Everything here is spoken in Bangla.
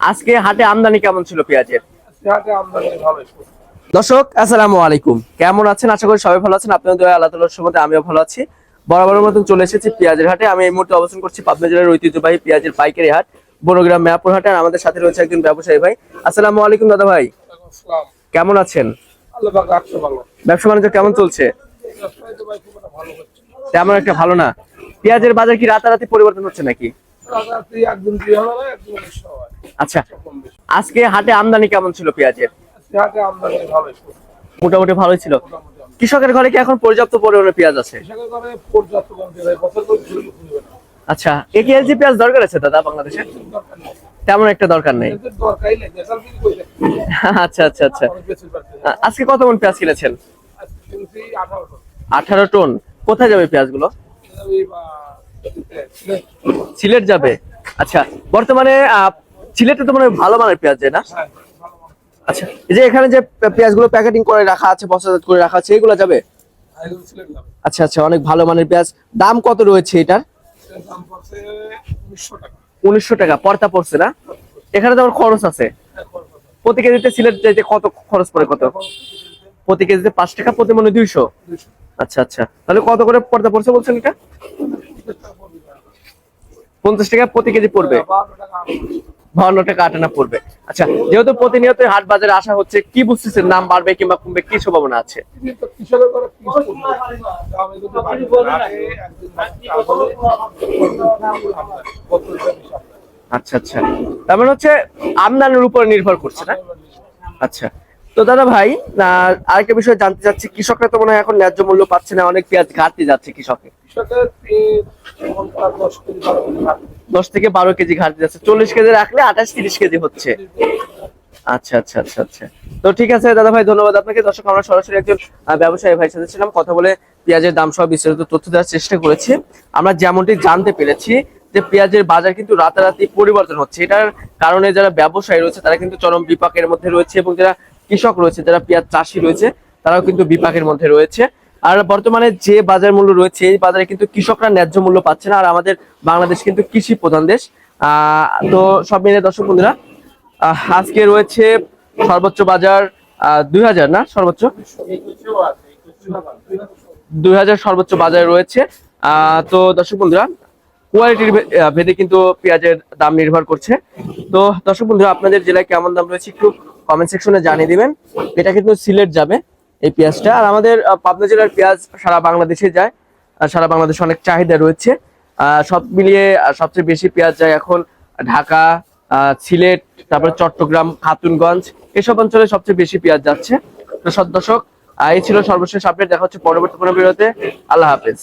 আজকে হাটে আমদানি কেমন ছিল পেঁয়াজের? হাটে আমদানি ভালোই। দর্শক আসসালামু আলাইকুম, কেমন আছেন? আশা করি সবাই ভালো আছেন। আপনাদের দয়া আল্লাহ তাআলার রহমতে আমিও ভালো আছি। বরাবরের মতন চলে এসেছি পেঁয়াজের হাটে। আমি এই মুহূর্তে অবস্থান করছি পাবনা জেলার ঐতিহ্যবাহী পেঁয়াজের পাইকারি হাট বনগ্রাম মেয়াপুর হাটে। আর আমাদের সাথে রয়েছে একজন ব্যবসায়ী ভাই। আসসালামু আলাইকুম দাদা ভাই, আসসালাম। কেমন আছেন? আল্লাহ পাক রাখছে ভালো। ব্যবসা বাণিজ্য কেমন চলছে? ব্যবসায় তো ভাই খুব একটা ভালো হচ্ছে না। তেমন একটা ভালো না। পেঁয়াজের বাজার কি রাতারাতি পরিবর্তন হচ্ছে নাকি? রাতারাতি একদিন ২০০০ হয়, একদিন ১৯০০ হয়। আচ্ছা, কম বেশি। আজকে হাটে আমদানি কেমন ছিল পেঁয়াজের? হাটে আমদানি ভালোই। মোটামুটি ভালোই ছিল। মোটামুটি আমদানি। কৃষকের ঘরে কি এখন পর্যাপ্ত পরিমাণে পেঁয়াজ আছে? কৃষকের ঘরে পর্যাপ্ত কমতে হয়, বছর করে ঝুড়ি খুঁজবে না। আচ্ছা, একেএলজি পেঁয়াজ দরকার আছে দাদা বাংলাদেশে? দরকার নেই। তেমন একটা দরকার নেই। এদের দরকারই নেই, দেশাল বিক্রি করে দেয়। আচ্ছা আচ্ছা আচ্ছা। অনেক বেশি পাচ্ছে। আজকে কত মন পেঁয়াজ কিনেছেন? আজকে কিনছি ১৮ টন। 18 টন। কোথায় যাবে পেঁয়াজগুলো? ওই বা সিলেট যাবে। আচ্ছা, বর্তমানে সিলেটে তো মানে ভালো মানের পেঁয়াজ যায় না? হ্যাঁ, ভালো মাল। আচ্ছা, এই যে এখানে যে পেঁয়াজগুলো প্যাকেটিং করে রাখা আছে, বস্তাজাত করে রাখা আছে, এগুলো যাবে? এগুলো সিলেট যাবে। আচ্ছা আচ্ছা, অনেক ভালো মানের পেঁয়াজ। দাম কত রয়েছে এটার? এর দাম পড়ছে ১৯০০ টাকা। 1900 টাকা পড়তা পড়ছে না? এখানে তো আমার খরচ আছে। প্রতি কেজিতে সিলেট যাইতে কত খরচ পড়ে? কত প্রতি কেজিতে? 5 টাকা প্রতি মনে 200। আচ্ছা আচ্ছা, তাহলে কত করে পড়তা পড়ছে বলছেন এটা? 50 টাকা প্রতি কেজি পড়বে। 52 টাকা আটানা পড়বে। আচ্ছা, যেহেতু প্রতিনিয়ত হাট বাজারে আসা হচ্ছে, কি বুঝতেছেন দাম বাড়বে কিংবা কমবে, কি সম্ভাবনা আছে? আচ্ছা আচ্ছা, তার মানে হচ্ছে আমদানির উপর নির্ভর করছে না? আচ্ছা, তো দাদা ভাই আরেকটা বিষয় জানতে চাচ্ছি, কৃষকরা তো মনে হয় এখন ন্যায্য মূল্য পাচ্ছে না, অনেক পেঁয়াজ ঘাটতি যাচ্ছে কৃষকের। 10 থেকে 12 কেজি ঘাটতি যাচ্ছে। 40 কেজি রাখলে 28-30 কেজি হচ্ছে। আচ্ছা আচ্ছা আচ্ছা আচ্ছা, তো ঠিক আছে দাদা ভাই, ধন্যবাদ আপনাকে। দর্শক, আমরা সরাসরি একজন ব্যবসায়ী ভাইয়ের সাথে ছিলাম, কথা বলে পেঁয়াজের দাম সহ বিস্তারিত তথ্য দেওয়ার চেষ্টা করেছি। আমরা যেমনটি জানতে পেরেছি যে পেঁয়াজের বাজার কিন্তু রাতারাতি পরিবর্তন হচ্ছে। এটার কারণে যারা ব্যবসায়ী রয়েছে তারা কিন্তু চরম বিপাকের মধ্যে রয়েছে, এবং যারা কৃষক রয়েছে, যারা পেঁয়াজ চাষি রয়েছে, তারাও কিন্তু বিপাকের মধ্যে রয়েছে। আর বর্তমানে যে বাজার মূল্য রয়েছে, এই বাজারে কিন্তু কৃষকরা ন্যায্য মূল্য পাচ্ছে না। আর আমাদের বাংলাদেশ কিন্তু কৃষি প্রধান দেশ। তো সব মিলে দর্শক বন্ধুরা, আজকে রয়েছে সর্বোচ্চ বাজার 2000 না, সর্বোচ্চ 2000 সর্বোচ্চ বাজার রয়েছে। তো দর্শক বন্ধুরা, কোয়ালিটির ভেদে কিন্তু পেঁয়াজের দাম নির্ভর করছে। তো দর্শক বন্ধুরা, আপনাদের জেলায় কেমন দাম রয়েছে একটু কমেন্ট সেকশনে জানিয়ে দিবেন। এটা কিন্তু সিলেট যাবে এই পেঁয়াজটা। আর আমাদের পাবনা জেলার পেঁয়াজ সারা বাংলাদেশে যায়, সারা বাংলাদেশে অনেক চাহিদা রয়েছে। সব মিলিয়ে সবচেয়ে বেশি পেঁয়াজ যায় এখন ঢাকা, সিলেট, তারপরে চট্টগ্রাম, খাতুনগঞ্জ, এসব অঞ্চলে সবচেয়ে বেশি পেঁয়াজ যাচ্ছে। তো দর্শক, এই ছিল সর্বশেষ আপডেট। দেখা হচ্ছে পরবর্তী কোনো ভিডিওতে। আল্লাহ হাফেজ।